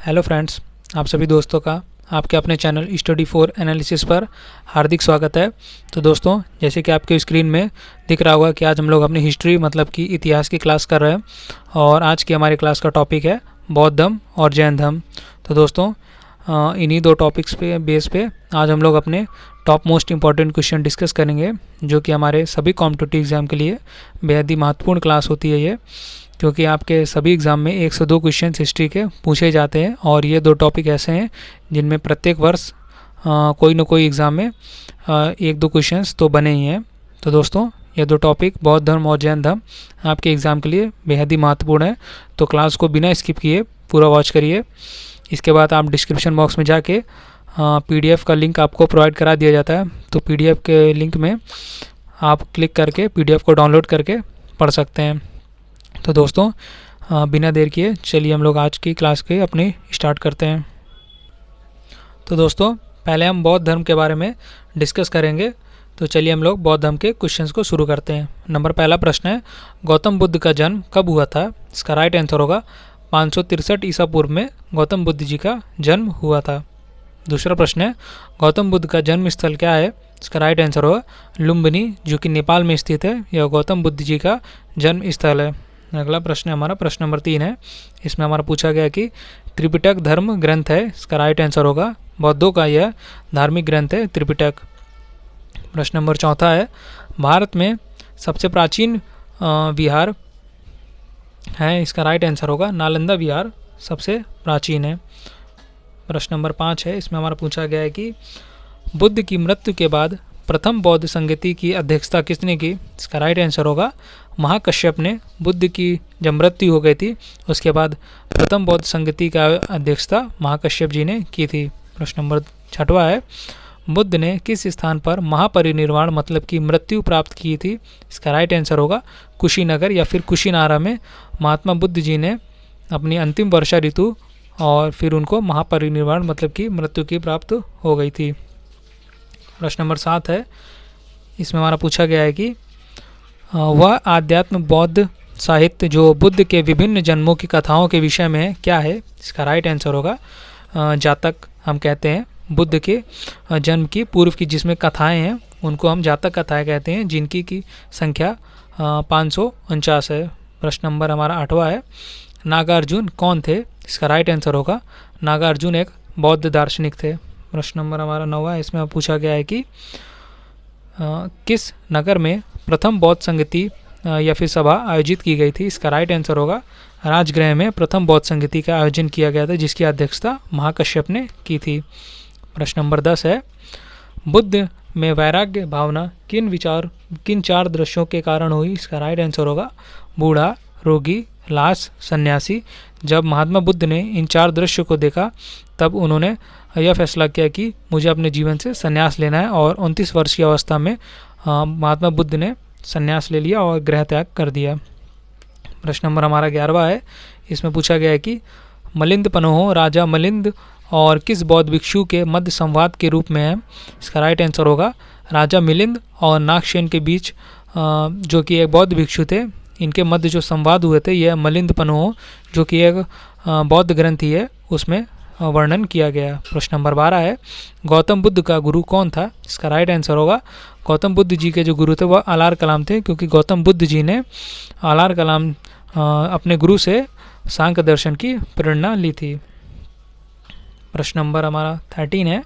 Hello friends, आप सभी दोस्तों का आपके अपने चैनल स्टडी फॉर एनालिसिस पर हार्दिक स्वागत है। तो दोस्तों, जैसे कि आपके स्क्रीन में दिख रहा होगा कि आज हम लोग अपनी हिस्ट्री मतलब कि इतिहास की क्लास कर रहे हैं और आज की हमारी क्लास का टॉपिक है बौद्ध धर्म और जैन धर्म। तो दोस्तों, इन्हीं दो टॉपिक्स पे बेस पे आज हम लोग अपने top most important question discuss करेंगे, जो कि हमारे सभी कॉम्पिटिटिव एग्ज़ाम के लिए बेहद ही महत्वपूर्ण क्लास होती है ये, क्योंकि आपके सभी एग्ज़ाम में 1 से 2 क्वेश्चन हिस्ट्री के पूछे जाते हैं और ये दो टॉपिक ऐसे हैं जिनमें प्रत्येक वर्ष कोई ना कोई एग्ज़ाम में 1-2 क्वेश्चंस तो बने ही हैं। तो दोस्तों, ये दो टॉपिक बौद्ध धर्म और जैन धर्म आपके एग्ज़ाम के लिए बेहद ही महत्वपूर्ण है। तो क्लास को बिना स्किप किए पूरा वॉच करिए। इसके बाद आप डिस्क्रिप्शन बॉक्स में जाके PDF का लिंक आपको प्रोवाइड करा दिया जाता है, तो PDF के लिंक में आप क्लिक करके PDF को डाउनलोड करके पढ़ सकते हैं। तो दोस्तों, बिना देर किए चलिए हम लोग आज की क्लास के अपनी स्टार्ट करते हैं। तो दोस्तों, पहले हम बौद्ध धर्म के बारे में डिस्कस करेंगे। तो चलिए हम लोग बौद्ध धर्म के क्वेश्चंस को शुरू करते हैं। पहला प्रश्न है, गौतम बुद्ध का जन्म कब हुआ था? इसका राइट आंसर होगा 563 ईसा पूर्व में गौतम बुद्ध जी का जन्म हुआ था। दूसरा प्रश्न है, गौतम बुद्ध का जन्म स्थल क्या है? इसका राइट आंसर होगा लुम्बिनी, जो कि नेपाल में स्थित है। यह गौतम बुद्ध जी का जन्म स्थल है। अगला प्रश्न है हमारा प्रश्न नंबर 3 है। इसमें हमारा पूछा गया कि त्रिपिटक धर्म ग्रंथ है। इसका राइट आंसर होगा बौद्धों का यह धार्मिक ग्रंथ है त्रिपिटक। प्रश्न नंबर 4 है, भारत में सबसे प्राचीन विहार है। इसका राइट आंसर होगा नालंदा विहार सबसे प्राचीन है। प्रश्न नंबर 5 है। इसमें हमारा पूछा गया है कि बुद्ध की मृत्यु के बाद प्रथम बौद्ध संगति की अध्यक्षता किसने की? इसका राइट आंसर होगा महाकश्यप ने। बुद्ध की जब मृत्यु हो गई थी उसके बाद प्रथम बौद्ध संगति का अध्यक्षता महाकश्यप जी ने की थी। प्रश्न नंबर 6 है, बुद्ध ने किस स्थान पर महापरिनिर्वाण मतलब की मृत्यु प्राप्त की थी? इसका राइट आंसर होगा कुशीनगर या फिर कुशीनारा में महात्मा बुद्ध जी ने अपनी अंतिम वर्षा ऋतु और फिर उनको महापरिनिर्वाण मतलब की मृत्यु की प्राप्त हो गई थी। प्रश्न नंबर 7 है। इसमें हमारा पूछा गया है कि वह आध्यात्म बौद्ध साहित्य जो बुद्ध के विभिन्न जन्मों की कथाओं के विषय में है क्या है? इसका राइट आंसर होगा जातक। हम कहते हैं बुद्ध के जन्म की पूर्व की जिसमें कथाएं हैं उनको हम जातक कथाएं कहते हैं, जिनकी की संख्या 549 है। प्रश्न नंबर हमारा 8वां है, नागार्जुन कौन थे? इसका राइट आंसर होगा नागार्जुन एक बौद्ध दार्शनिक थे। प्रश्न नंबर हमारा 9वां है। इसमें पूछा गया है कि किस नगर में प्रथम बौद्ध संगति या फिर सभा आयोजित की गई थी? इसका राइट आंसर होगा राजगृह में प्रथम बौद्ध संगति का आयोजन किया गया था, जिसकी अध्यक्षता महाकश्यप ने की थी। प्रश्न नंबर 10 है, बुद्ध में वैराग्य भावना किन 4 दृश्यों के कारण हुई? इसका राइट आंसर होगा बूढ़ा, रोगी, लाश, सन्यासी। जब महात्मा बुद्ध ने इन 4 दृश्यों को देखा तब उन्होंने यह फैसला किया कि मुझे अपने जीवन से संन्यास लेना है और 29 वर्ष की अवस्था में महात्मा बुद्ध ने संन्यास ले लिया और गृह त्याग कर दिया। प्रश्न नंबर हमारा 11वां है। इसमें पूछा गया है कि मिलिंद पन्हो राजा मिलिंद और किस बौद्ध भिक्षु के मध्य संवाद के रूप में है? इसका राइट आंसर होगा राजा मिलिंद और नागसेन के बीच जो कि एक बौद्ध भिक्षु थे, इनके मध्य जो संवाद हुए थे यह मिलिंद पन्हो जो कि एक बौद्ध ग्रंथ ही है उसमें वर्णन किया गया। प्रश्न नंबर 12 है, गौतम बुद्ध का गुरु कौन था? इसका राइट आंसर होगा गौतम बुद्ध जी के जो गुरु थे वह अलार कलाम थे, क्योंकि गौतम बुद्ध जी ने अलार कलाम अपने गुरु से सांख्य दर्शन की प्रेरणा ली थी। प्रश्न नंबर हमारा 13 है,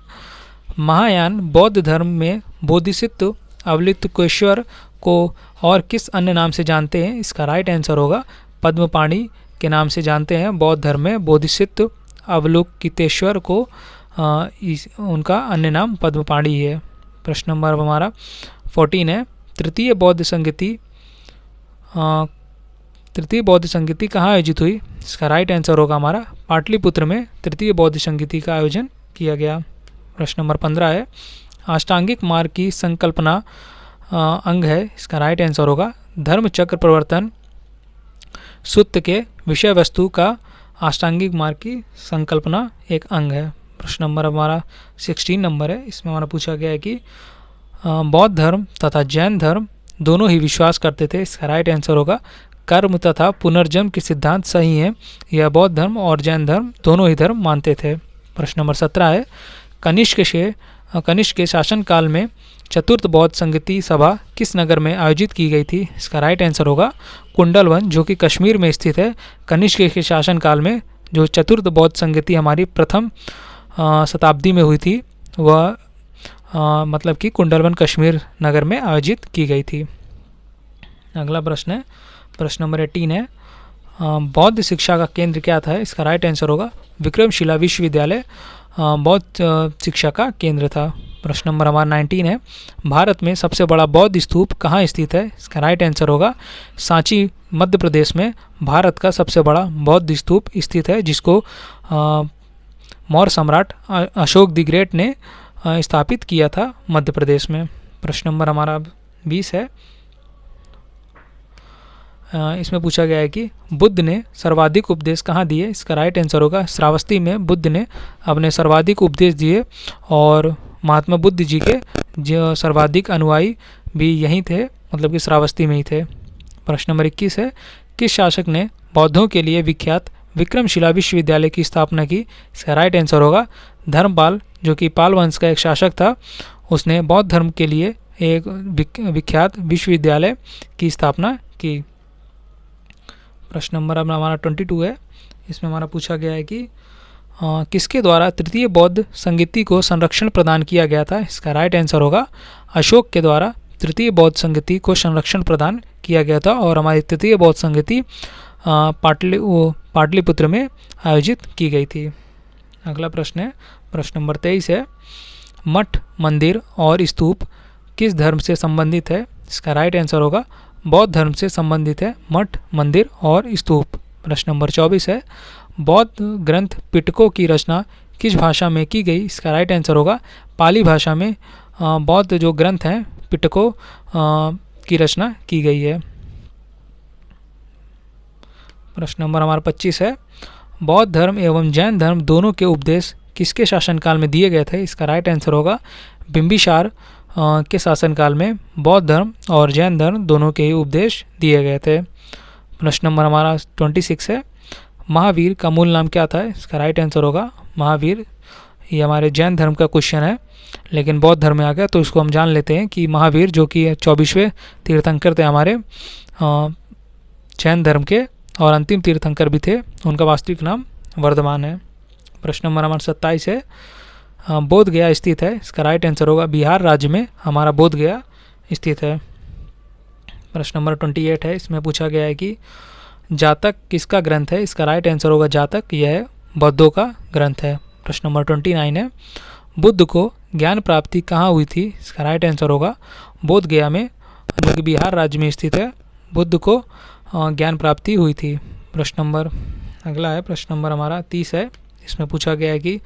महायान बौद्ध धर्म में बोधिसत्व अवलोकितेश्वर को और किस अन्य नाम से जानते हैं? इसका राइट आंसर होगा पद्मपाणि के नाम से जानते हैं। बौद्ध धर्म में बोधिसत्व अवलोकितेश्वर को उनका अन्य नाम पद्मपाणि है। प्रश्न नंबर हमारा 14 है, तृतीय बौद्ध संगति कहाँ आयोजित हुई? इसका राइट आंसर होगा हमारा पाटलिपुत्र में तृतीय बौद्ध संगति का आयोजन किया गया। प्रश्न नंबर 15 है, अष्टांगिक मार्ग की संकल्पना अंग है। इसका राइट आंसर होगा धर्म चक्र प्रवर्तन सूत्र के विषय वस्तु का अष्टांगिक मार्ग की संकल्पना एक अंग है। प्रश्न नंबर हमारा 16 नंबर है। इसमें हमारा पूछा गया है कि बौद्ध धर्म तथा जैन धर्म दोनों ही विश्वास करते थे। इसका राइट आंसर होगा कर्म तथा पुनर्जन्म के सिद्धांत सही हैं। यह बौद्ध धर्म और जैन धर्म दोनों ही धर्म मानते थे। प्रश्न नंबर 17 है, कनिष्क के शासनकाल में चतुर्थ बौद्ध संगति सभा किस नगर में आयोजित की गई थी? इसका राइट आंसर होगा कुंडलवन, जो कि कश्मीर में स्थित है। कनिष्क के शासनकाल में जो चतुर्थ बौद्ध संगति हमारी प्रथम शताब्दी में हुई थी, वह मतलब कि कुंडलवन कश्मीर नगर में आयोजित की गई थी। अगला प्रश्न है, प्रश्न नंबर 18 है, बौद्ध शिक्षा का केंद्र क्या था? इसका राइट आंसर होगा विक्रमशिला विश्वविद्यालय बौद्ध शिक्षा का केंद्र था। प्रश्न नंबर हमारा 19 है, भारत में सबसे बड़ा बौद्ध स्तूप कहाँ स्थित है? इसका राइट आंसर होगा सांची, मध्य प्रदेश में भारत का सबसे बड़ा बौद्ध स्तूप स्थित है, जिसको मौर्य सम्राट अशोक द ग्रेट ने स्थापित किया था मध्य प्रदेश में। प्रश्न नंबर हमारा 20 है, इसमें पूछा गया है कि बुद्ध ने सर्वाधिक उपदेश कहाँ दिए? इसका राइट आंसर होगा श्रावस्ती में बुद्ध ने अपने सर्वाधिक उपदेश दिए, और महात्मा बुद्ध जी के जो सर्वाधिक अनुयायी भी यहीं थे, मतलब कि श्रावस्ती में ही थे। प्रश्न नंबर 21 है, किस शासक ने बौद्धों के लिए विख्यात विक्रमशिला विश्वविद्यालय की स्थापना की? इसका राइट आंसर होगा धर्मपाल, जो कि पाल वंश का एक शासक था। उसने बौद्ध धर्म के लिए एक विख्यात विश्वविद्यालय की स्थापना की। प्रश्न नंबर अब हमारा 22 है, इसमें हमारा पूछा गया है कि किसके द्वारा तृतीय बौद्ध संगति को संरक्षण प्रदान किया गया था? इसका राइट आंसर होगा अशोक के द्वारा तृतीय बौद्ध संगति को संरक्षण प्रदान किया गया था, और हमारी तृतीय बौद्ध संगति पाटलिपुत्र में आयोजित की गई थी। अगला प्रश्न है, प्रश्न नंबर 23 है, मठ, मंदिर और स्तूप किस धर्म से संबंधित है? इसका राइट आंसर होगा बौद्ध धर्म से संबंधित है मठ, मंदिर और स्तूप। प्रश्न नंबर 24 है, बौद्ध ग्रंथ पिटकों की रचना किस भाषा में की गई? इसका राइट आंसर होगा पाली भाषा में बौद्ध जो ग्रंथ हैं पिटकों की रचना की गई है। प्रश्न नंबर हमारा 25 है, बौद्ध धर्म एवं जैन धर्म दोनों के उपदेश किसके शासनकाल में दिए गए थे? इसका राइट आंसर होगा बिंबिसार के शासनकाल में बौद्ध धर्म और जैन धर्म दोनों के ही उपदेश दिए गए थे। प्रश्न नंबर हमारा 26 है, महावीर का मूल नाम क्या था? इसका राइट आंसर होगा महावीर। ये हमारे जैन धर्म का क्वेश्चन है, लेकिन बौद्ध धर्म में आ गया तो इसको हम जान लेते हैं कि महावीर, जो कि 24वें तीर्थंकर थे हमारे जैन धर्म के, और अंतिम तीर्थंकर भी थे, उनका वास्तविक नाम वर्धमान है। प्रश्न नंबर हमारा 27 है, बोध गया स्थित है? इसका राइट आंसर होगा बिहार राज्य में हमारा बोध गया स्थित है। प्रश्न नंबर 28 है, इसमें पूछा गया है कि जातक किसका ग्रंथ है? इसका राइट आंसर होगा जातक, यह बौद्धों का ग्रंथ है। प्रश्न नंबर 29 है, बुद्ध को ज्ञान प्राप्ति कहाँ हुई थी? इसका राइट आंसर होगा बोध गया में, जो कि बिहार राज्य में स्थित है, बुद्ध को ज्ञान प्राप्ति हुई थी। प्रश्न नंबर अगला है, प्रश्न नंबर हमारा 30 है, इसमें पूछा गया है कि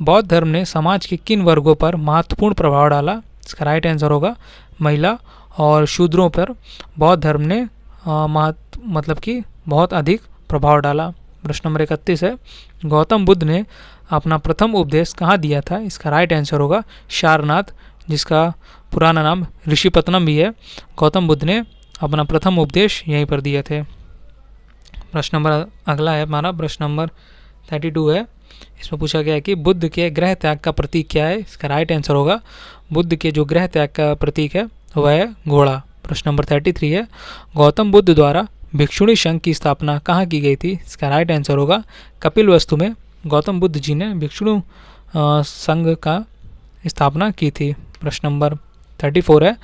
बौद्ध धर्म ने समाज के किन वर्गों पर महत्वपूर्ण प्रभाव डाला? इसका राइट आंसर होगा महिला और शूद्रों पर बौद्ध धर्म ने मतलब कि बहुत अधिक प्रभाव डाला। प्रश्न नंबर 31 है, गौतम बुद्ध ने अपना प्रथम उपदेश कहाँ दिया था? इसका राइट आंसर होगा सारनाथ, जिसका पुराना नाम ऋषिपत्तनम भी है। गौतम बुद्ध ने अपना प्रथम उपदेश यहीं पर दिए थे। प्रश्न नंबर अगला है हमारा, प्रश्न नंबर 32 है, इसमें पूछा गया है कि बुद्ध के गृह त्याग का प्रतीक क्या है? इसका राइट आंसर होगा बुद्ध के जो गृह त्याग का प्रतीक है वह है घोड़ा। प्रश्न नंबर 33 है, गौतम बुद्ध द्वारा भिक्षुणी संघ की स्थापना कहाँ की गई थी? इसका राइट आंसर होगा कपिलवस्तु में गौतम बुद्ध जी ने भिक्षुणी संघ का स्थापना की थी। प्रश्न नंबर 34 है,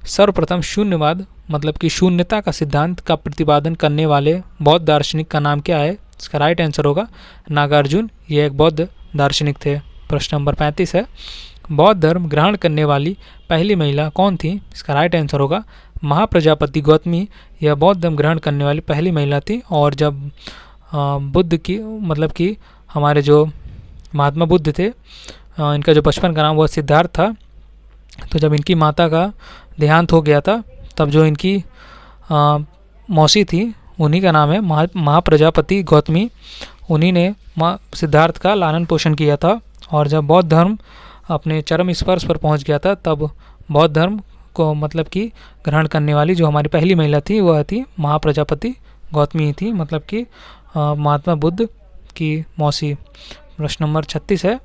सर्वप्रथम शून्यवाद मतलब कि शून्यता का सिद्धांत का प्रतिपादन करने वाले बौद्ध दार्शनिक का नाम क्या है? इसका राइट आंसर होगा नागार्जुन, ये एक बौद्ध दार्शनिक थे। प्रश्न नंबर 35 है, बौद्ध धर्म ग्रहण करने वाली पहली महिला कौन थी? इसका राइट आंसर होगा महाप्रजापति गौतमी, यह बौद्ध धर्म ग्रहण करने वाली पहली महिला थी। और जब बुद्ध की मतलब कि हमारे जो महात्मा बुद्ध थे, इनका जो बचपन का नाम वह सिद्धार्थ था, तो जब इनकी माता का देहांत हो गया था तब जो इनकी मौसी थी उन्हीं का नाम है महाप्रजापति गौतमी, उन्हीं ने सिद्धार्थ का लालन पोषण किया था। और जब बौद्ध धर्म अपने चरम स्पर्श पर पहुंच गया था तब बौद्ध धर्म को मतलब कि ग्रहण करने वाली जो हमारी पहली महिला थी वह थी महाप्रजापति गौतमी ही थी, मतलब कि महात्मा बुद्ध की मौसी। प्रश्न नंबर 36 है,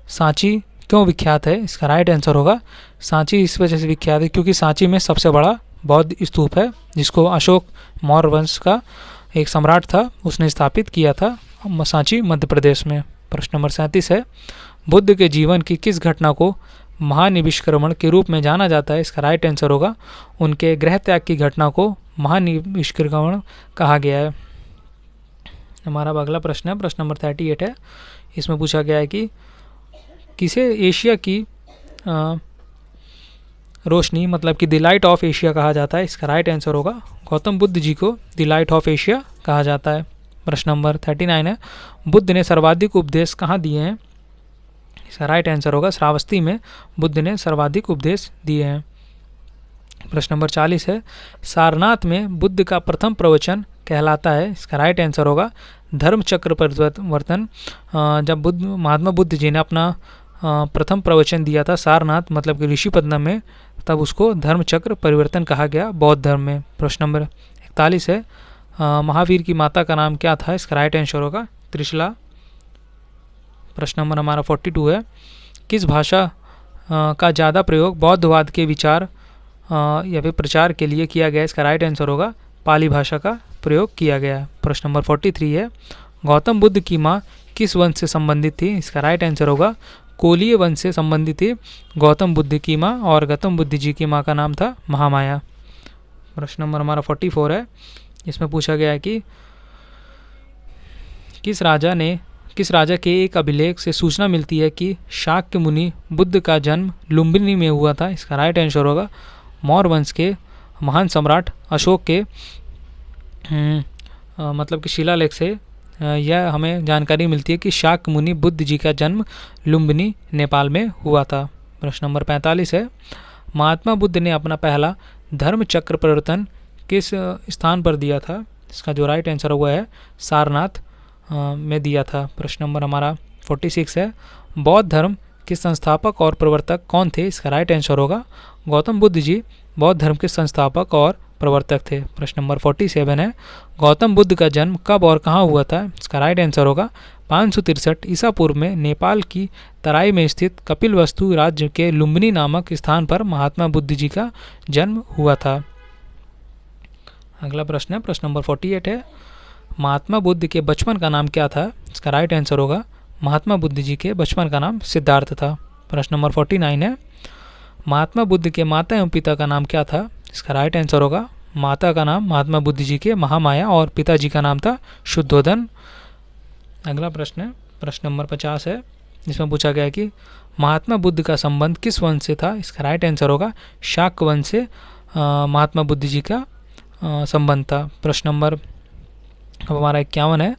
सांची क्यों विख्यात है? इसका राइट आंसर होगा सांची इस वजह से विख्यात है क्योंकि सांची में सबसे बड़ा बौद्ध स्तूप है, जिसको अशोक मौर्य वंश का एक सम्राट था उसने स्थापित किया था, सांची मध्य प्रदेश में। प्रश्न नंबर 37 है, बुद्ध के जीवन की किस घटना को महानिष्क्रमण के रूप में जाना जाता है? इसका राइट आंसर होगा उनके गृह त्याग की घटना को महानिष्क्रमण कहा गया है। हमारा अगला प्रश्न है, प्रश्न नंबर 38 है। इसमें पूछा गया है कि किसे एशिया की रोशनी मतलब कि द लाइट ऑफ एशिया कहा जाता है? इसका राइट आंसर होगा गौतम बुद्ध जी को द लाइट ऑफ एशिया कहा जाता है। प्रश्न नंबर 39 है, बुद्ध ने सर्वाधिक उपदेश कहाँ दिए हैं? इसका राइट आंसर होगा श्रावस्ती में बुद्ध ने सर्वाधिक उपदेश दिए हैं। प्रश्न नंबर 40 है, सारनाथ में बुद्ध का प्रथम प्रवचन कहलाता है? इसका राइट आंसर होगा धर्म चक्र परिवर्तन। जब महात्मा बुद्ध जी ने अपना प्रथम प्रवचन दिया था सारनाथ मतलब कि ऋषिपदनम में, तब उसको धर्म चक्र परिवर्तन कहा गया बौद्ध धर्म में। प्रश्न नंबर 41 है, महावीर की माता का नाम क्या था? इसका राइट आंसर होगा त्रिशला। प्रश्न नंबर हमारा 42 है, किस भाषा का ज़्यादा प्रयोग बौद्धवाद के विचार या फिर प्रचार के लिए किया गया? इसका राइट आंसर होगा पाली भाषा का प्रयोग किया गया। प्रश्न नंबर 43 है, गौतम बुद्ध की माँ किस वंश से संबंधित थी? इसका राइट आंसर होगा कोलीय वंश से संबंधित थी गौतम बुद्ध की माँ, और गौतम बुद्ध जी की माँ का नाम था महामाया। प्रश्न नंबर हमारा 44 है। इसमें पूछा गया है कि किस राजा के एक अभिलेख से सूचना मिलती है कि शाक्य मुनि बुद्ध का जन्म लुम्बिनी में हुआ था? इसका राइट आंसर होगा मौर्य वंश के महान सम्राट अशोक के मतलब कि शिलालेख से यह हमें जानकारी मिलती है कि शाक्य मुनि बुद्ध जी का जन्म लुम्बिनी नेपाल में हुआ था। प्रश्न नंबर 45 है, महात्मा बुद्ध ने अपना पहला धर्म चक्र परिवर्तन किस स्थान पर दिया था? इसका जो राइट आंसर हुआ है सारनाथ में दिया था। प्रश्न नंबर हमारा 46 है, बौद्ध धर्म के संस्थापक और प्रवर्तक कौन थे? इसका राइट आंसर होगा गौतम बुद्ध जी बौद्ध धर्म के संस्थापक और प्रवर्तक थे। प्रश्न नंबर 47 है, गौतम बुद्ध का जन्म कब और कहाँ हुआ था? इसका राइट आंसर होगा 563 ईसा पूर्व में नेपाल की तराई में स्थित कपिलवस्तु राज्य के लुम्बिनी नामक स्थान पर महात्मा बुद्ध जी का जन्म हुआ था। अगला प्रश्न है, प्रश्न नंबर 48 है, महात्मा बुद्ध के बचपन का नाम क्या था? इसका राइट आंसर होगा महात्मा बुद्ध जी के बचपन का नाम सिद्धार्थ था। प्रश्न नंबर 49 है, महात्मा बुद्ध के माता एवं पिता का नाम क्या था? इसका राइट आंसर होगा माता का नाम महात्मा बुद्ध जी के महामाया और पिताजी का नाम था शुद्धोधन। अगला प्रश्न है, प्रश्न नंबर 50 है, जिसमें पूछा गया है कि महात्मा बुद्ध का संबंध किस वंश से था? इसका राइट आंसर होगा शाक्य वंश से महात्मा बुद्ध जी का संबंध था। प्रश्न नंबर अब हमारा 51 है,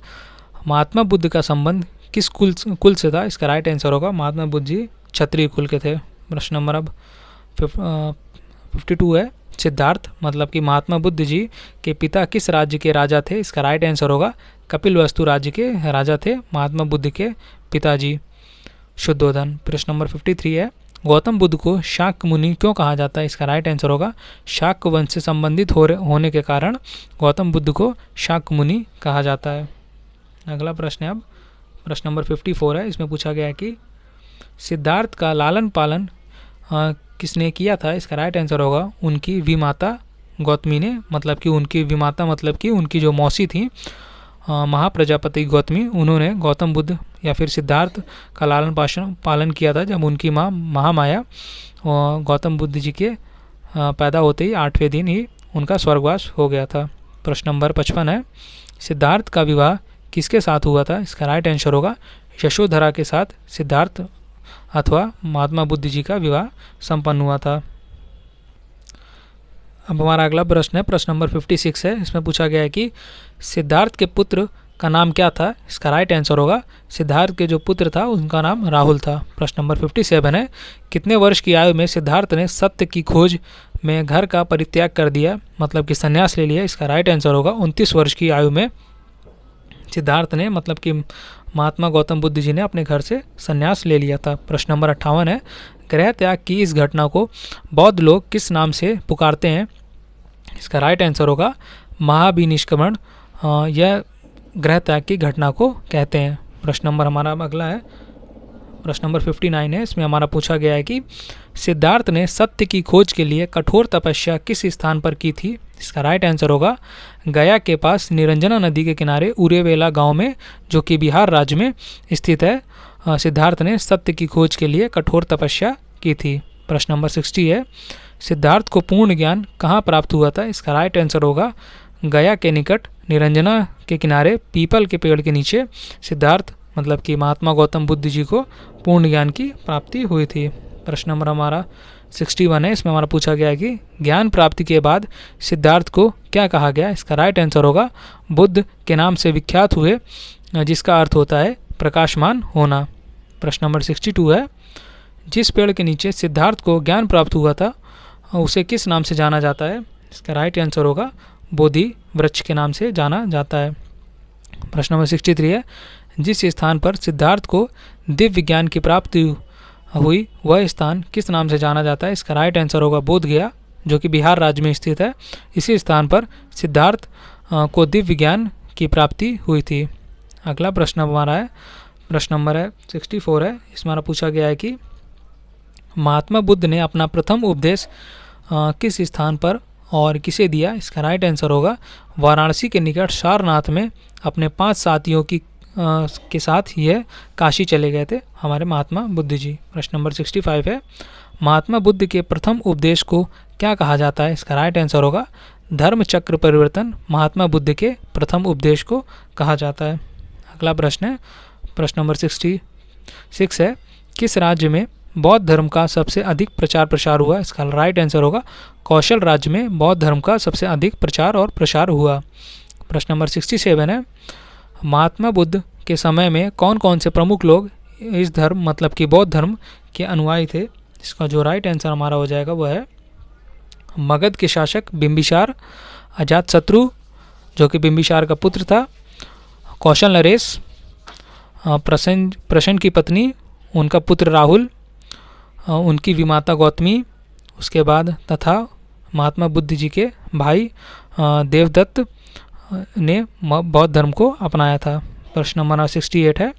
महात्मा बुद्ध का संबंध किस कुल से था? इसका राइट आंसर होगा महात्मा बुद्ध जी क्षत्रिय कुल के थे। प्रश्न नंबर अब 52 है, सिद्धार्थ मतलब कि महात्मा बुद्ध जी के पिता किस राज्य के राजा थे? इसका राइट आंसर होगा कपिलवस्तु राज्य के राजा थे महात्मा बुद्ध के पिताजी शुद्धोधन। प्रश्न नंबर 53 है, गौतम बुद्ध को शाक्य मुनि क्यों कहा जाता है? इसका राइट आंसर होगा शाक्य वंश से संबंधित होने के कारण गौतम बुद्ध को शाक्य मुनि कहा जाता है। अगला प्रश्न है अब प्रश्न नंबर 54 है। इसमें पूछा गया है कि सिद्धार्थ का लालन पालन किसने किया था? इसका राइट आंसर होगा उनकी विमाता गौतमी ने, मतलब कि उनकी विमाता मतलब कि उनकी जो मौसी थी महाप्रजापति गौतमी, उन्होंने गौतम बुद्ध या फिर सिद्धार्थ का लालन पालन किया था जब उनकी माँ महामाया गौतम बुद्ध जी के पैदा होते ही 8वें दिन ही उनका स्वर्गवास हो गया था। प्रश्न नंबर 55 है, सिद्धार्थ का विवाह किसके साथ हुआ था? इसका राइट आंसर होगा यशोधरा के साथ सिद्धार्थ अथवा महात्मा बुद्ध जी का विवाह संपन्न हुआ था। अब हमारा अगला प्रश्न है, प्रश्न नंबर 56 है। इसमें पूछा गया है कि सिद्धार्थ के पुत्र का नाम क्या था? इसका राइट आंसर होगा सिद्धार्थ के जो पुत्र था उनका नाम राहुल था। प्रश्न नंबर 57 है, कितने वर्ष की आयु में सिद्धार्थ ने सत्य की खोज में घर का परित्याग कर दिया, मतलब कि संन्यास ले लिया? इसका राइट आंसर होगा 29 वर्ष की आयु में सिद्धार्थ ने मतलब कि महात्मा गौतम बुद्ध जी ने अपने घर से संन्यास ले लिया था। प्रश्न नंबर 58 है, गृह त्याग की इस घटना को बौद्ध लोग किस नाम से पुकारते हैं? इसका राइट आंसर होगा महाभिनिष्क्रमण। यह गृह त्याग की घटना को कहते हैं। प्रश्न नंबर हमारा अगला है, प्रश्न नंबर 59 है। इसमें हमारा पूछा गया है कि सिद्धार्थ ने सत्य की खोज के लिए कठोर तपस्या किस स्थान पर की थी? इसका राइट आंसर होगा गया के पास निरंजना नदी के किनारे उरेवेला गांव में, जो कि बिहार राज्य में स्थित है। सिद्धार्थ ने सत्य की खोज के लिए कठोर तपस्या की थी। प्रश्न नंबर 60 है, सिद्धार्थ को पूर्ण ज्ञान कहाँ प्राप्त हुआ था? इसका राइट आंसर होगा गया के निकट निरंजना के किनारे पीपल के पेड़ के नीचे सिद्धार्थ मतलब कि महात्मा गौतम बुद्ध जी को पूर्ण ज्ञान की प्राप्ति हुई थी। प्रश्न नंबर हमारा 61 है। इसमें हमारा पूछा गया है कि ज्ञान प्राप्ति के बाद सिद्धार्थ को क्या कहा गया? इसका राइट आंसर होगा बुद्ध के नाम से विख्यात हुए, जिसका अर्थ होता है प्रकाशमान होना। प्रश्न नंबर 62 है, जिस पेड़ के नीचे सिद्धार्थ को ज्ञान प्राप्त हुआ था उसे किस नाम से जाना जाता है? इसका राइट आंसर होगा बोधि वृक्ष के नाम से जाना जाता है। प्रश्न नंबर 63 है, जिस स्थान पर सिद्धार्थ को दिव्य ज्ञान की प्राप्ति हुई वह स्थान किस नाम से जाना जाता है? इसका राइट आंसर होगा बोध गया, जो कि बिहार राज्य में स्थित है। इसी स्थान पर सिद्धार्थ को दिव्य ज्ञान की प्राप्ति हुई थी। अगला प्रश्न हमारा है, प्रश्न नंबर है 64 है। इसमें हमारा पूछा गया है कि महात्मा बुद्ध ने अपना प्रथम उपदेश किस स्थान पर और किसे दिया? इसका राइट आंसर होगा वाराणसी के निकट सारनाथ में अपने 5 साथियों के साथ यह काशी चले गए थे हमारे महात्मा बुद्ध जी। प्रश्न नंबर 65 है, महात्मा बुद्ध के प्रथम उपदेश को क्या कहा जाता है? इसका राइट आंसर होगा धर्म चक्र परिवर्तन महात्मा बुद्ध के प्रथम उपदेश को कहा जाता है। अगला प्रश्न है, प्रश्न नंबर 66 है, किस राज्य में बौद्ध धर्म का सबसे अधिक प्रचार प्रसार हुआ? इसका राइट आंसर होगा कौशल राज्य में बौद्ध धर्म का सबसे अधिक प्रचार और प्रसार हुआ। प्रश्न नंबर 67 है, महात्मा बुद्ध के समय में कौन कौन से प्रमुख लोग इस धर्म मतलब कि बौद्ध धर्म के अनुयायी थे? इसका जो राइट आंसर हमारा हो जाएगा वह है मगध के शासक बिंबिसार, अजातशत्रु जो कि बिंबिसार का पुत्र था, कौशल नरेश, प्रसन की पत्नी, उनका पुत्र राहुल, उनकी विमाता गौतमी, उसके बाद तथा महात्मा बुद्ध जी के भाई देवदत्त ने बौद्ध धर्म को अपनाया था। प्रश्न नंबर 68 है,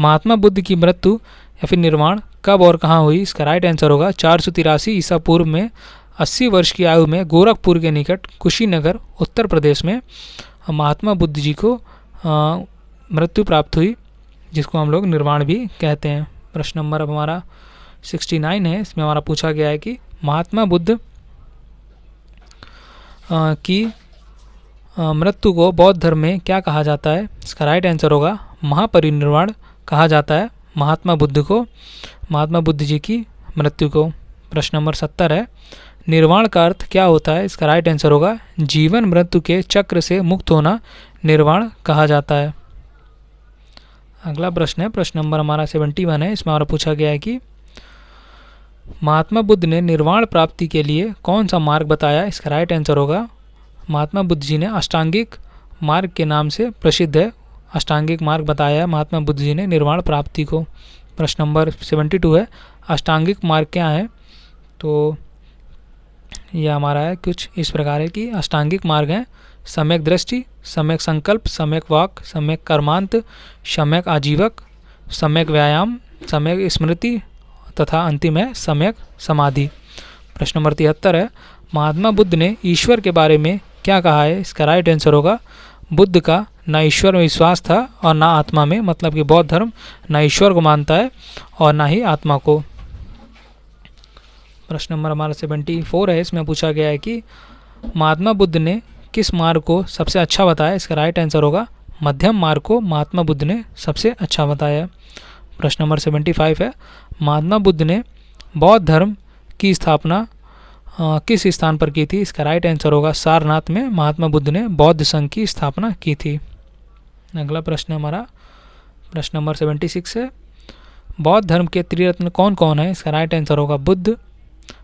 महात्मा बुद्ध की मृत्यु या फिर निर्वाण कब और कहाँ हुई? इसका राइट आंसर होगा 483 ईसा पूर्व में 80 वर्ष की आयु में गोरखपुर के निकट कुशीनगर उत्तर प्रदेश में महात्मा बुद्ध जी को मृत्यु प्राप्त हुई, जिसको हम लोग निर्वाण भी कहते हैं। प्रश्न नंबर अब हमारा 69 है। इसमें हमारा पूछा गया है कि महात्मा बुद्ध की मृत्यु को बौद्ध धर्म में क्या कहा जाता है? इसका राइट आंसर होगा महापरिनिर्वाण कहा जाता है महात्मा बुद्ध जी की मृत्यु को। प्रश्न नंबर 70 है, निर्वाण का अर्थ क्या होता है? इसका राइट आंसर होगा जीवन मृत्यु के चक्र से मुक्त होना निर्वाण कहा जाता है। अगला प्रश्न है, प्रश्न नंबर हमारा 71 है। इसमें हमारा पूछा गया है कि महात्मा बुद्ध ने निर्वाण प्राप्ति के लिए कौन सा मार्ग बताया? इसका राइट आंसर होगा महात्मा बुद्ध जी ने अष्टांगिक मार्ग के नाम से प्रसिद्ध है, अष्टांगिक मार्ग बताया है महात्मा बुद्ध जी ने निर्वाण प्राप्ति को। प्रश्न नंबर 72 है, अष्टांगिक मार्ग क्या है? तो यह हमारा है कुछ इस प्रकार है कि अष्टांगिक मार्ग हैं सम्यक दृष्टि, सम्यक संकल्प, सम्यक वाक, सम्यक कर्मांत, सम्यक आजीवक, सम्यक व्यायाम, सम्यक स्मृति तथा अंतिम है सम्यक समाधि। प्रश्न नंबर 73 है, महात्मा बुद्ध ने ईश्वर के बारे में क्या कहा है? इसका राइट आंसर होगा बुद्ध का न ईश्वर में विश्वास था और ना आत्मा में, मतलब कि बौद्ध धर्म न ईश्वर को मानता है और ना ही आत्मा को। प्रश्न नंबर हमारा 74 है। इसमें पूछा गया है कि महात्मा बुद्ध ने किस मार्ग को सबसे अच्छा बताया? इसका राइट आंसर होगा मध्यम मार्ग को महात्मा बुद्ध ने सबसे अच्छा बताया। प्रश्न नंबर 75 है, महात्मा बुद्ध ने बौद्ध धर्म की स्थापना किस स्थान पर की थी? इसका राइट आंसर होगा सारनाथ में महात्मा बुद्ध ने बौद्ध संघ की स्थापना की थी। अगला प्रश्न हमारा प्रश्न नंबर 76 है, बौद्ध धर्म के त्रिरत्न कौन कौन है? इसका राइट आंसर होगा बुद्ध,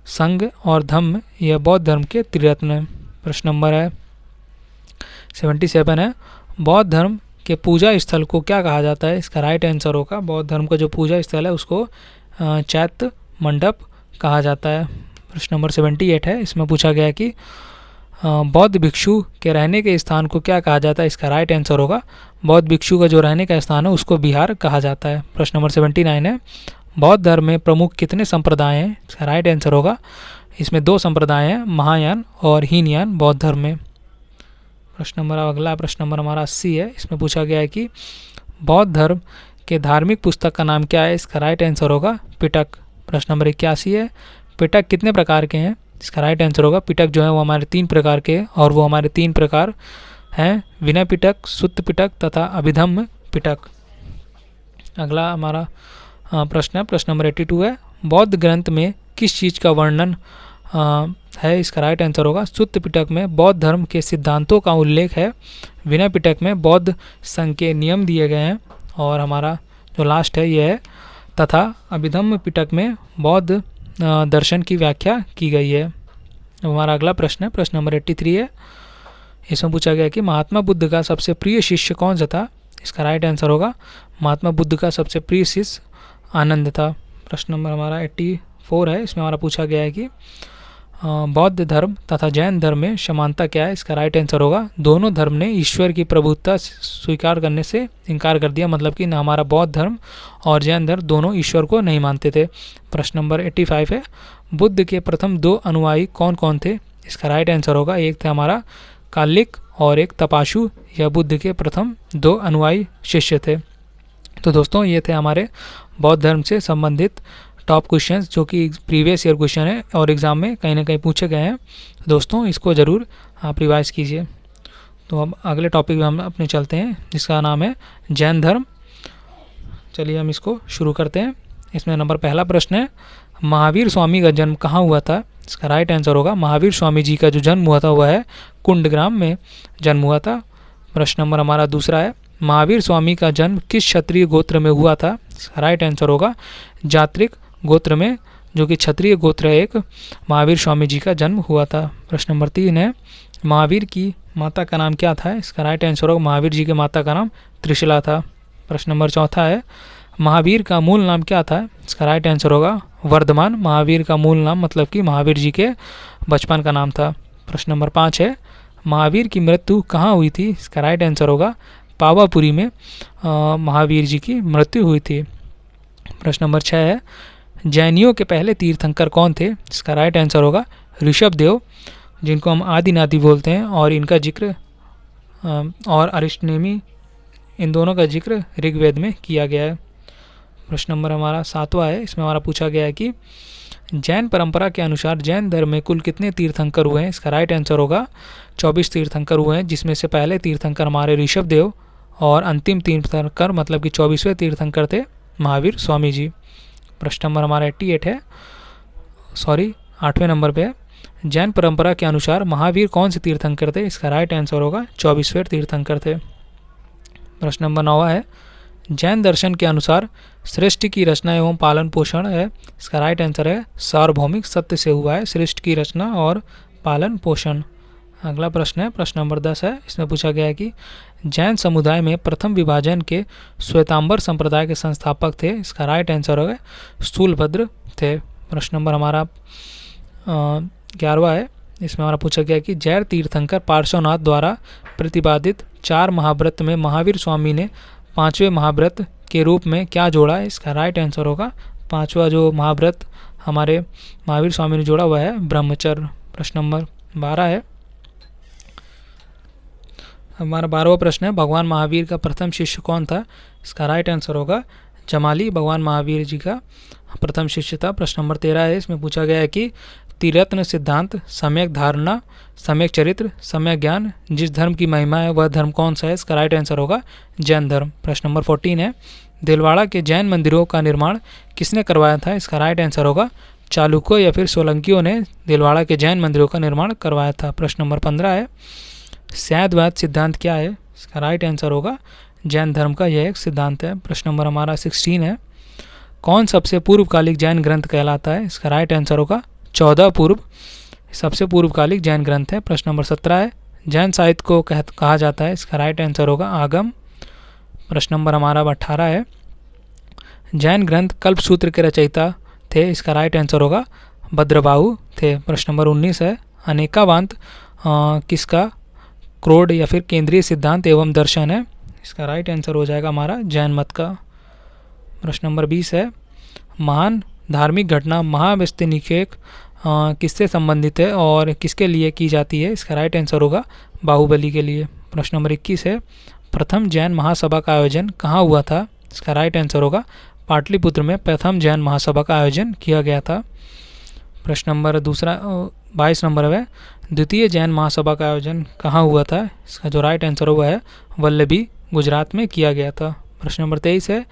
संघ और धम्म, यह बौद्ध धर्म के त्रिरत्न है। प्रश्न नंबर है 77 है, बौद्ध धर्म के पूजा स्थल को क्या कहा जाता है? इसका राइट आंसर होगा बौद्ध धर्म का जो पूजा स्थल है उसको चैत्य मंडप कहा जाता है। प्रश्न नंबर 78 है, इसमें पूछा गया कि बौद्ध भिक्षु के रहने के स्थान को क्या कहा जाता है? इसका राइट आंसर होगा बौद्ध भिक्षु का जो रहने का स्थान है उसको विहार कहा जाता है। प्रश्न नंबर 79 है, बौद्ध धर्म में प्रमुख कितने संप्रदाय हैं? इसका राइट आंसर होगा इसमें 2 संप्रदाय हैं, महायान और हीनयान बौद्ध धर्म में। अगला प्रश्न नंबर हमारा 80 है, इसमें पूछा गया है कि बौद्ध धर्म के धार्मिक पुस्तक का नाम क्या है? इसका राइट आंसर होगा पिटक। प्रश्न नंबर 81 है, पिटक कितने प्रकार के हैं? इसका राइट आंसर होगा पिटक जो है वो हमारे 3 प्रकार के, और वो हमारे 3 प्रकार हैं, विनय पिटक, सुत्त पिटक तथा अभिधम्म पिटक। अगला हमारा प्रश्न है, प्रश्न नंबर 82 है, बौद्ध ग्रंथ में किस चीज़ का वर्णन है? इसका राइट आंसर होगा सुत्त पिटक में बौद्ध धर्म के सिद्धांतों का उल्लेख है, विनय पिटक में बौद्ध संघ के नियम दिए गए हैं, और हमारा जो लास्ट है ये है तथा अभिधम्म पिटक में बौद्ध दर्शन की व्याख्या की गई है। हमारा अगला प्रश्न है, प्रश्न नंबर 83 है, इसमें पूछा गया कि महात्मा बुद्ध का सबसे प्रिय शिष्य कौन सा था? इसका राइट आंसर होगा महात्मा बुद्ध का सबसे प्रिय शिष्य आनंद था। प्रश्न नंबर हमारा 84 है, इसमें हमारा पूछा गया है कि बौद्ध धर्म तथा जैन धर्म में समानता क्या है? इसका राइट आंसर होगा दोनों धर्म ने ईश्वर की प्रभुत्ता स्वीकार करने से इनकार कर दिया, मतलब कि हमारा बौद्ध धर्म और जैन धर्म दोनों ईश्वर को नहीं मानते थे। प्रश्न नंबर 85 है, बुद्ध के प्रथम 2 अनुयायी कौन कौन थे? इसका राइट आंसर होगा एक थे हमारा कालिक और एक तपाशु, यह बुद्ध के प्रथम 2 अनुयायी शिष्य थे। तो दोस्तों ये थे हमारे बौद्ध धर्म से संबंधित टॉप क्वेश्चंस जो कि प्रीवियस ईयर क्वेश्चन है और एग्ज़ाम में कहीं ना कहीं पूछे गए हैं। दोस्तों इसको ज़रूर आप रिवाइज कीजिए। तो अब अगले टॉपिक में हम अपने चलते हैं जिसका नाम है जैन धर्म। चलिए हम इसको शुरू करते हैं। इसमें नंबर पहला प्रश्न है, महावीर स्वामी का जन्म कहाँ हुआ था? इसका राइट आंसर होगा महावीर स्वामी जी का जो जन्म हुआ था वह है कुंडग्राम में जन्म हुआ था। प्रश्न नंबर हमारा दूसरा है, महावीर स्वामी का जन्म किस क्षत्रिय गोत्र में हुआ था? इसका राइट आंसर होगा जात्रिक गोत्र में, जो कि क्षत्रिय गोत्र है एक, महावीर स्वामी जी का जन्म हुआ था। प्रश्न नंबर 3 है, महावीर की माता का नाम क्या था? इसका राइट आंसर होगा महावीर जी के माता का नाम त्रिशला था। प्रश्न नंबर 4 है, महावीर का मूल नाम क्या था? इसका राइट आंसर होगा वर्धमान। महावीर का मूल नाम मतलब कि महावीर जी के बचपन का नाम था। प्रश्न नंबर 5 है, महावीर की मृत्यु कहाँ हुई थी? इसका राइट आंसर होगा पावापुरी में महावीर जी की मृत्यु हुई थी। प्रश्न नंबर 6 है, जैनियों के पहले तीर्थंकर कौन थे? इसका राइट आंसर होगा ऋषभ देव, जिनको हम आदिनाथी बोलते हैं, और इनका जिक्र और अरिष्टनेमी, इन दोनों का जिक्र ऋग्वेद में किया गया है। प्रश्न नंबर हमारा 7वां है, इसमें हमारा पूछा गया है कि जैन परंपरा के अनुसार जैन धर्म में कुल कितने तीर्थंकर हुए हैं? इसका राइट आंसर होगा 24 तीर्थंकर हुए हैं, जिसमें से पहले तीर्थंकर हमारे ऋषभ देव और अंतिम तीर्थंकर मतलब कि 24वें तीर्थंकर थे महावीर स्वामी जी। प्रश्न नंबर हमारा 88 है, 8वें नंबर पे है, जैन परंपरा के अनुसार महावीर कौन से तीर्थंकर थे? इसका राइट आंसर होगा 24वें तीर्थंकर थे। प्रश्न नंबर 9 है, जैन दर्शन के अनुसार सृष्टि की रचना एवं पालन पोषण है? इसका राइट आंसर है सार्वभौमिक सत्य से हुआ है सृष्टि की रचना और पालन पोषण। अगला प्रश्न है, प्रश्न नंबर 10 है, इसमें पूछा गया है कि जैन समुदाय में प्रथम विभाजन के श्वेतांबर संप्रदाय के संस्थापक थे? इसका राइट आंसर होगा स्थूलभद्र थे। प्रश्न नंबर हमारा 11वां है, इसमें हमारा पूछा गया कि जैन तीर्थंकर पार्श्वनाथ द्वारा प्रतिपादित 4 महाव्रत में महावीर स्वामी ने 5वें महाव्रत के रूप में क्या जोड़ा है? इसका राइट आंसर होगा 5वां जो महाव्रत हमारे महावीर स्वामी ने जोड़ा हुआ है ब्रह्मचर्य। प्रश्न नंबर 12 है, हमारा 12वां प्रश्न है, भगवान महावीर का प्रथम शिष्य कौन था? इसका राइट आंसर होगा जमाली भगवान महावीर जी का प्रथम शिष्य था। प्रश्न नंबर 13 है, इसमें पूछा गया है कि त्रिरत्न सिद्धांत, सम्यक धारणा, सम्यक चरित्र, सम्यक ज्ञान, जिस धर्म की महिमा है वह धर्म कौन सा है? इसका राइट आंसर होगा जैन धर्म। प्रश्न नंबर 14 है, दिलवाड़ा के जैन मंदिरों का निर्माण किसने करवाया था? इसका राइट आंसर होगा चालुक्यों या फिर सोलंकियों ने दिलवाड़ा के जैन मंदिरों का निर्माण करवाया था। प्रश्न नंबर 15 है, सैद्वैत सिद्धांत क्या है? इसका राइट आंसर होगा जैन धर्म का यह एक सिद्धांत है। प्रश्न नंबर हमारा 16 है, कौन सबसे पूर्वकालिक जैन ग्रंथ कहलाता है? इसका राइट आंसर होगा 14 पूर्व सबसे पूर्वकालिक जैन ग्रंथ है। प्रश्न नंबर 17 है, जैन साहित्य को कहा जाता है? इसका राइट आंसर होगा आगम। प्रश्न नंबर हमारा 18 है, जैन ग्रंथ कल्पसूत्र के रचयिता थे, इसका राइट आंसर होगा भद्रबाहु थे। प्रश्न नंबर 19 है, अनेकावांत किसका क्रोड या फिर केंद्रीय सिद्धांत एवं दर्शन है, इसका राइट आंसर हो जाएगा हमारा जैन मत का। प्रश्न नंबर 20 है, महान धार्मिक घटना महामस्तनिकेक किससे संबंधित है और किसके लिए की जाती है, इसका राइट आंसर होगा बाहुबली के लिए। प्रश्न नंबर 21 है, प्रथम जैन महासभा का आयोजन कहाँ हुआ था, इसका राइट आंसर होगा पाटलिपुत्र में प्रथम जैन महासभा का आयोजन किया गया था। प्रश्न नंबर 22 नंबर है, द्वितीय जैन महासभा का आयोजन कहाँ हुआ था, इसका जो राइट आंसर हुआ है वल्लभी गुजरात में किया गया था। प्रश्न नंबर 23 है,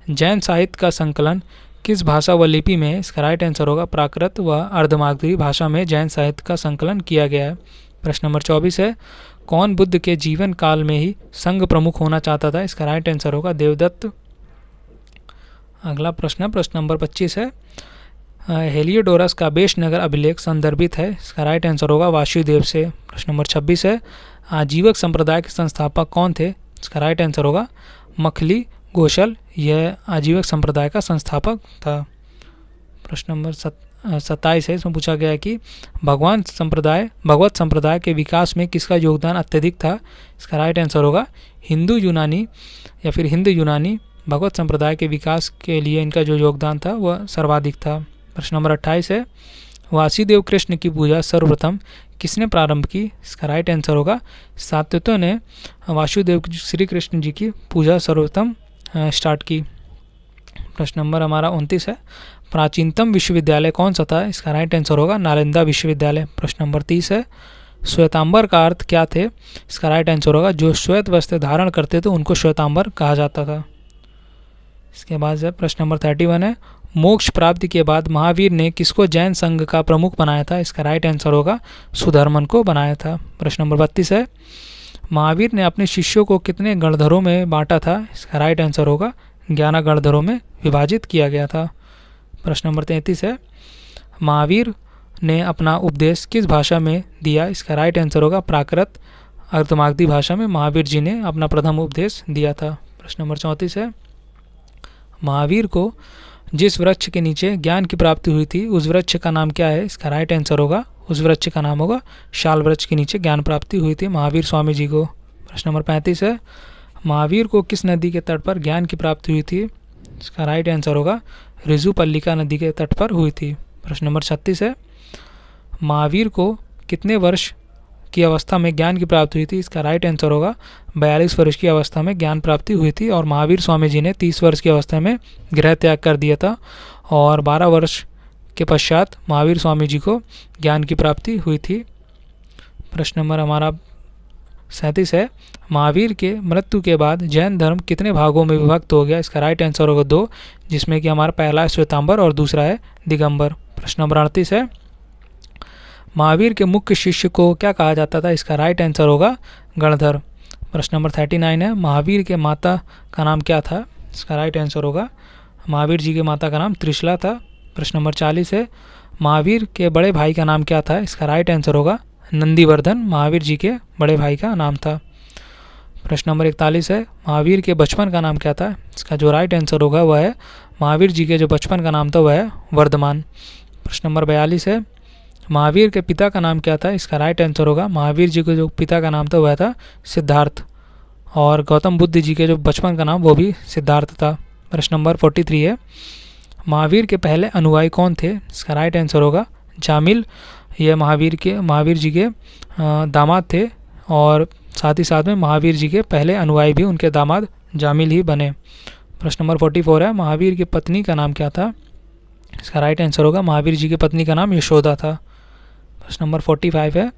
जैन साहित्य का संकलन किस भाषा व लिपि में है, इसका राइट आंसर होगा प्राकृत व अर्धमागधी भाषा में जैन साहित्य का संकलन किया गया है। प्रश्न नंबर 24 है, कौन बुद्ध के जीवन काल में ही संघ प्रमुख होना चाहता था, इसका राइट आंसर होगा देवदत्त। अगला प्रश्न नंबर 25 है, हेलियोडोरस का बेशनगर अभिलेख संदर्भित है, इसका राइट आंसर होगा वासुदेव से। प्रश्न नंबर 26 है, आजीवक संप्रदाय के संस्थापक कौन थे, इसका राइट आंसर होगा मखली गोशल, यह आजीवक संप्रदाय का संस्थापक था। प्रश्न नंबर 27 है, इसमें पूछा गया है कि भगवत संप्रदाय के विकास में किसका योगदान अत्यधिक था, इसका राइट आंसर होगा हिंदू यूनानी या फिर हिंद यूनानी भगवत संप्रदाय के विकास के लिए इनका जो योगदान था वह सर्वाधिक था। प्रश्न नंबर 28 है, वासुदेव कृष्ण की पूजा सर्वप्रथम किसने प्रारंभ की, इसका राइट आंसर होगा सात्यवतों ने वासुदेव श्री कृष्ण जी की पूजा सर्वप्रथम स्टार्ट की। प्रश्न नंबर हमारा 29 है, प्राचीनतम विश्वविद्यालय कौन सा था, इसका राइट आंसर होगा नालंदा विश्वविद्यालय। प्रश्न नंबर 30 है, श्वेतांबर का अर्थ क्या थे, इसका राइट आंसर होगा जो श्वेत वस्त्र धारण करते थे उनको श्वेतांबर कहा जाता था। इसके बाद प्रश्न नंबर 31 है, मोक्ष प्राप्ति के बाद महावीर ने किसको जैन संघ का प्रमुख बनाया था, इसका राइट आंसर होगा सुधर्मन को बनाया था। प्रश्न नंबर 32 है, महावीर ने अपने शिष्यों को कितने गणधरों में बांटा था, इसका राइट आंसर होगा 11 गणधरों में विभाजित किया गया था। प्रश्न नंबर 33 है, महावीर ने अपना उपदेश किस भाषा में दिया, इसका राइट आंसर होगा प्राकृत अर्धमागधी भाषा में महावीर जी ने अपना प्रथम उपदेश दिया था। प्रश्न नंबर 34 है, महावीर को जिस वृक्ष के नीचे ज्ञान की प्राप्ति हुई थी उस वृक्ष का नाम क्या है, इसका राइट आंसर होगा उस वृक्ष का नाम होगा शाल वृक्ष के नीचे ज्ञान प्राप्ति हुई थी महावीर स्वामी जी को। प्रश्न नंबर 35 है, महावीर को किस नदी के तट पर ज्ञान की प्राप्ति हुई थी, इसका राइट आंसर होगा ऋजुपल्लिका नदी के तट पर हुई थी। प्रश्न नंबर 36 है, महावीर को कितने वर्ष की अवस्था में ज्ञान की प्राप्ति हुई थी, इसका राइट आंसर होगा 42 वर्ष की अवस्था में ज्ञान प्राप्ति हुई थी और महावीर स्वामी जी ने 30 वर्ष की अवस्था में गृह त्याग कर दिया था और 12 वर्ष के पश्चात महावीर स्वामी जी को ज्ञान की प्राप्ति हुई थी। प्रश्न नंबर हमारा 37 है, महावीर के मृत्यु के बाद जैन धर्म कितने भागों में विभक्त हो गया, इसका राइट आंसर होगा 2, जिसमें कि हमारा पहला है श्वेतांबर और दूसरा है दिगंबर। प्रश्न नंबर 38 है, महावीर के मुख्य शिष्य को क्या कहा जाता था, इसका राइट आंसर होगा गणधर। प्रश्न नंबर 39 है, महावीर के माता का नाम क्या था, इसका राइट आंसर होगा महावीर जी के माता का नाम त्रिशला था। प्रश्न नंबर 40 है, महावीर के बड़े भाई का नाम क्या था, इसका राइट आंसर होगा नंदीवर्धन महावीर जी के बड़े भाई का नाम था। प्रश्न नंबर 41 है, महावीर के बचपन का नाम क्या था, इसका जो राइट आंसर होगा वह है महावीर जी के जो बचपन का नाम था वह है वर्धमान। प्रश्न नंबर 42 है, महावीर के पिता का नाम क्या था, इसका राइट आंसर होगा महावीर जी के जो पिता का नाम था वह था सिद्धार्थ और गौतम बुद्ध जी के जो बचपन का नाम वो भी सिद्धार्थ था। प्रश्न नंबर 43 है, महावीर के पहले अनुयायी कौन थे, इसका राइट आंसर होगा जामिल, यह महावीर जी के दामाद थे और साथ ही साथ में महावीर जी के पहले अनुयायी भी उनके दामाद जामिल ही बने। प्रश्न नंबर 44 है, महावीर की पत्नी का नाम क्या था, इसका राइट आंसर होगा महावीर जी की पत्नी का नाम यशोदा था। प्रश्न नंबर 45 है,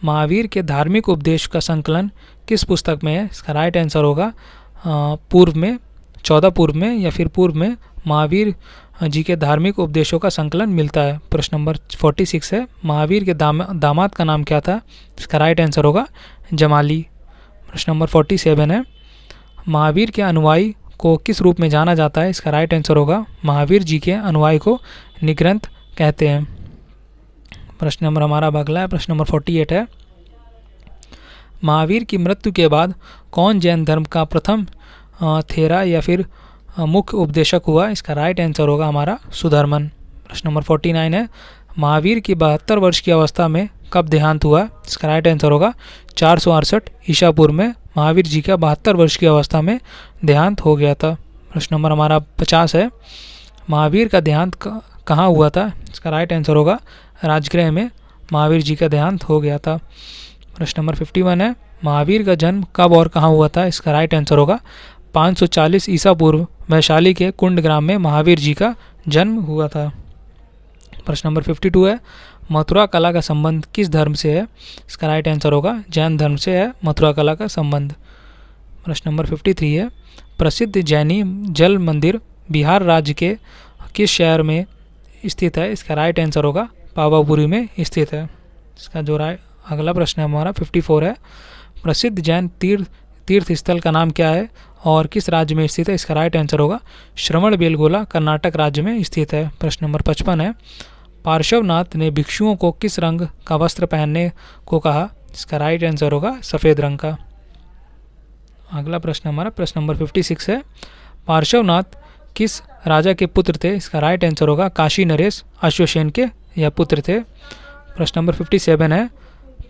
महावीर के धार्मिक उपदेश का संकलन किस पुस्तक में है, इसका राइट आंसर होगा पूर्व में 14 पूर्व में या फिर पूर्व में महावीर जी के धार्मिक उपदेशों का संकलन मिलता है। प्रश्न नंबर 46 है, महावीर के दामाद का नाम क्या था, इसका राइट आंसर होगा जमाली। प्रश्न नंबर 47 है, महावीर के अनुयायी को किस रूप में जाना जाता है, इसका राइट आंसर होगा महावीर जी के अनुयायी को निग्रंथ कहते हैं। प्रश्न नंबर हमारा अगला है, प्रश्न नंबर 48 है, महावीर की मृत्यु के बाद कौन जैन धर्म का प्रथम थेरा या फिर मुख्य उपदेशक हुआ? इसका राइट आंसर होगा हमारा सुधर्मन। प्रश्न नंबर 49 है, महावीर की 72 वर्ष की अवस्था में कब देहांत हुआ? इसका राइट आंसर होगा 468 ईसा पूर्व में महावीर जी का 72 वर्ष की अवस्था में देहांत हो गया था। प्रश्न नंबर हमारा 50 है, महावीर का देहांत कहाँ हुआ था? इसका राइट आंसर होगा राजगृह में महावीर जी का देहांत हो गया था। प्रश्न नंबर 51 है, महावीर का जन्म कब और कहाँ हुआ था? इसका राइट आंसर होगा 540 ईसा पूर्व वैशाली के कुंड ग्राम में महावीर जी का जन्म हुआ था। प्रश्न नंबर 52 है, मथुरा कला का संबंध किस धर्म से है? इसका राइट आंसर होगा जैन धर्म से है मथुरा कला का संबंध। प्रश्न नंबर 53 है, प्रसिद्ध जैनी जल मंदिर बिहार राज्य के किस शहर में स्थित है? इसका राइट आंसर होगा पावापुरी में स्थित है। इसका जो अगला प्रश्न है हमारा 54 है, प्रसिद्ध जैन तीर्थ स्थल का नाम क्या है और किस राज्य में स्थित है? इसका राइट आंसर होगा श्रवणबेलगोला कर्नाटक राज्य में स्थित है। प्रश्न नंबर 55 है, पार्श्वनाथ ने भिक्षुओं को किस रंग का वस्त्र पहनने को कहा? इसका राइट आंसर होगा सफ़ेद रंग का। अगला प्रश्न हमारा प्रश्न नंबर 56 है, पार्श्वनाथ किस राजा के पुत्र थे? इसका राइट आंसर होगा काशी नरेश अश्वसेन के यह पुत्र थे। प्रश्न नंबर 57 है,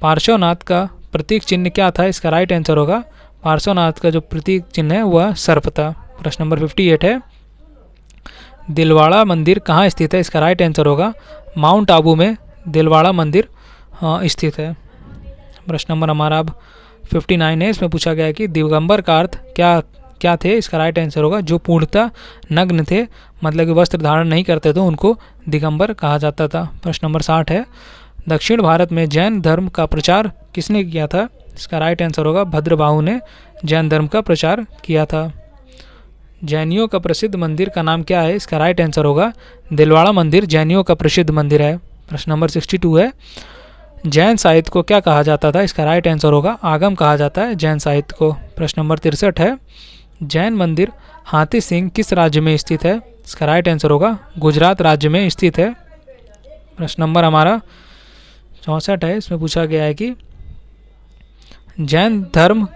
पार्श्वनाथ का प्रतीक चिन्ह क्या था? इसका राइट आंसर होगा पार्श्वनाथ का जो प्रतीक चिन्ह है वह सर्प था। प्रश्न नंबर 58 है, दिलवाड़ा मंदिर कहाँ स्थित है? इसका राइट आंसर होगा माउंट आबू में दिलवाड़ा मंदिर स्थित है। प्रश्न नंबर हमारा अब 59 है, इसमें पूछा गया है कि दिगंबर का अर्थ क्या थे? इसका राइट आंसर होगा जो पूर्णतः नग्न थे, मतलब कि वस्त्र धारण नहीं करते थे उनको दिगंबर कहा जाता था। प्रश्न नंबर 60 है, दक्षिण भारत में जैन धर्म का प्रचार किसने किया था? इसका राइट आंसर होगा भद्रबाहु ने जैन धर्म का प्रचार किया था। जैनियों का प्रसिद्ध मंदिर का नाम क्या है? इसका राइट आंसर होगा दिलवाड़ा मंदिर जैनियों का प्रसिद्ध मंदिर है। प्रश्न नंबर 62 है, जैन साहित्य को क्या कहा जाता था? इसका राइट आंसर होगा आगम कहा जाता है जैन साहित्य को। प्रश्न नंबर 63 है, जैन मंदिर हाथी सिंह किस राज्य में स्थित है? इसका राइट आंसर होगा गुजरात राज्य में स्थित है। प्रश्न नंबर हमारा 64 है, इसमें पूछा गया है कि जैन धर्म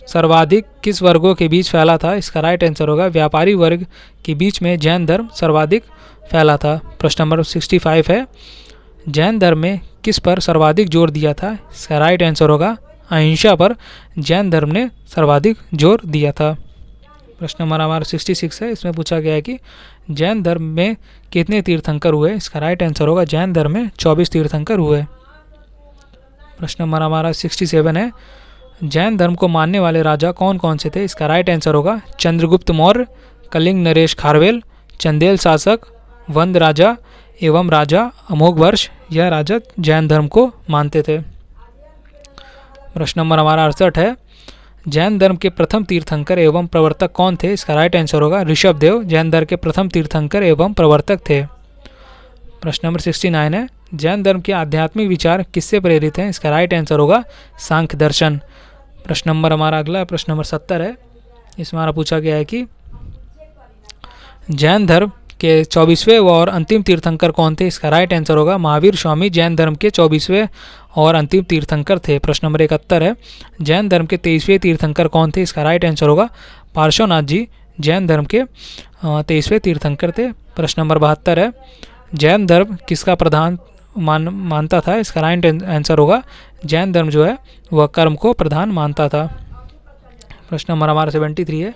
सर्वाधिक किस वर्गों के बीच फैला था? इसका राइट आंसर होगा व्यापारी वर्ग के बीच में जैन धर्म सर्वाधिक फैला था। प्रश्न नंबर 65 है, जैन धर्म में किस पर सर्वाधिक जोर दिया था? इसका राइट आंसर होगा अहिंसा पर जैन धर्म ने सर्वाधिक जोर दिया था। प्रश्न नंबर हमारा 66 है, इसमें पूछा गया है कि जैन धर्म में कितने तीर्थंकर हुए? इसका राइट आंसर होगा जैन धर्म में 24 तीर्थंकर हुए। प्रश्न नंबर हमारा 67 है, जैन धर्म को मानने वाले राजा कौन कौन से थे? इसका राइट आंसर होगा चंद्रगुप्त मौर्य, कलिंग नरेश खारवेल, चंदेल शासक, वंद राजा एवं राजा अमोघवर्ष। यह राजा जैन धर्म को मानते थे। प्रश्न नंबर हमारा 68 है, जैन धर्म के प्रथम तीर्थंकर एवं प्रवर्तक कौन थे? इसका राइट आंसर होगा ऋषभदेव जैन धर्म के प्रथम तीर्थंकर एवं प्रवर्तक थे। प्रश्न नंबर 69 है, जैन धर्म के आध्यात्मिक विचार किससे प्रेरित हैं? इसका राइट आंसर होगा सांख्य दर्शन। प्रश्न नंबर हमारा अगला प्रश्न नंबर 70 है, इसमें हमारा पूछा गया है कि जैन धर्म के 24वें और अंतिम तीर्थंकर कौन थे? इसका राइट आंसर होगा महावीर स्वामी जैन धर्म के 24वें और अंतिम तीर्थंकर थे। प्रश्न नंबर 71 है, जैन धर्म के 23वें तीर्थंकर कौन थे? इसका राइट आंसर होगा पार्श्वनाथ जी जैन धर्म के 23वें तीर्थंकर थे। प्रश्न नंबर 72 है, जैन धर्म किसका प्रधान मानता था? इसका राइट आंसर होगा जैन धर्म जो है वह कर्म को प्रधान मानता था। प्रश्न नंबर हमारा 73 है,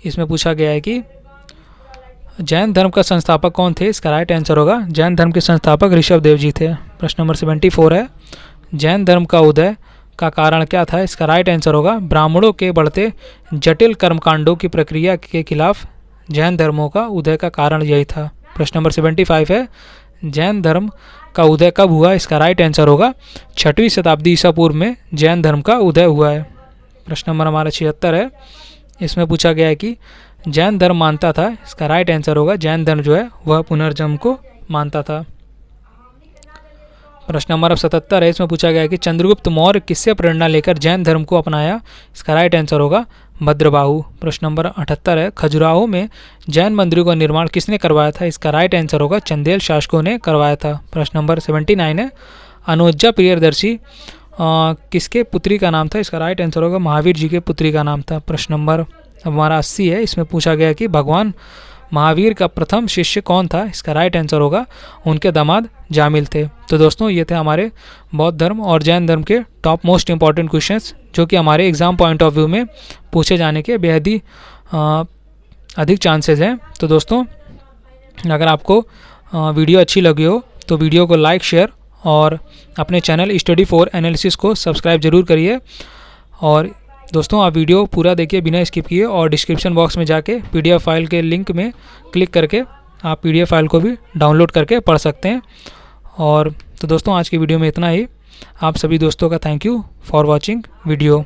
इसमें पूछा गया है कि जैन धर्म का संस्थापक कौन थे? इसका राइट आंसर होगा जैन धर्म के संस्थापक ऋषभदेव जी थे। प्रश्न नंबर 74 है, जैन धर्म का उदय का कारण क्या था? इसका राइट आंसर होगा ब्राह्मणों के बढ़ते जटिल कर्मकांडों की प्रक्रिया के खिलाफ जैन धर्मों का उदय का कारण यही था। प्रश्न नंबर 75 है, जैन धर्म का उदय कब हुआ? इसका राइट आंसर होगा 6वीं शताब्दी ईसा पूर्व में जैन धर्म का उदय हुआ है। प्रश्न नंबर हमारा 76 है, इसमें पूछा गया है कि जैन धर्म मानता था? इसका राइट आंसर होगा जैन धर्म जो है वह पुनर्जन्म को मानता था। प्रश्न नंबर 77 है, इसमें पूछा गया है कि चंद्रगुप्त मौर्य किससे प्रेरणा लेकर जैन धर्म को अपनाया? इसका राइट आंसर होगा भद्रबाहु। प्रश्न नंबर 78 है, खजुराहो में जैन मंदिरों का निर्माण किसने करवाया था? इसका राइट आंसर होगा चंदेल शासकों ने करवाया था। प्रश्न नंबर 79 है, अनुज्जा प्रियदर्शी किसके पुत्री का नाम था? इसका राइट आंसर होगा महावीर जी के पुत्री का नाम था। प्रश्न नंबर अब हमारा 80 है, इसमें पूछा गया कि भगवान महावीर का प्रथम शिष्य कौन था। इसका राइट आंसर होगा उनके दामाद जामिल थे। तो दोस्तों ये थे हमारे बौद्ध धर्म और जैन धर्म के टॉप मोस्ट इंपॉर्टेंट क्वेश्चंस जो कि हमारे एग्ज़ाम पॉइंट ऑफ व्यू में पूछे जाने के बेहद ही अधिक चांसेस हैं। तो दोस्तों अगर आपको वीडियो अच्छी लगी हो तो वीडियो को लाइक, शेयर और अपने चैनल स्टडी फॉर एनालिसिस को सब्सक्राइब जरूर करिए। और दोस्तों आप वीडियो पूरा देखिए बिना स्किप किए, और डिस्क्रिप्शन बॉक्स में जाके PDF फाइल के लिंक में क्लिक करके आप PDF फाइल को भी डाउनलोड करके पढ़ सकते हैं। और तो दोस्तों आज की वीडियो में इतना ही। आप सभी दोस्तों का thank you for watching video.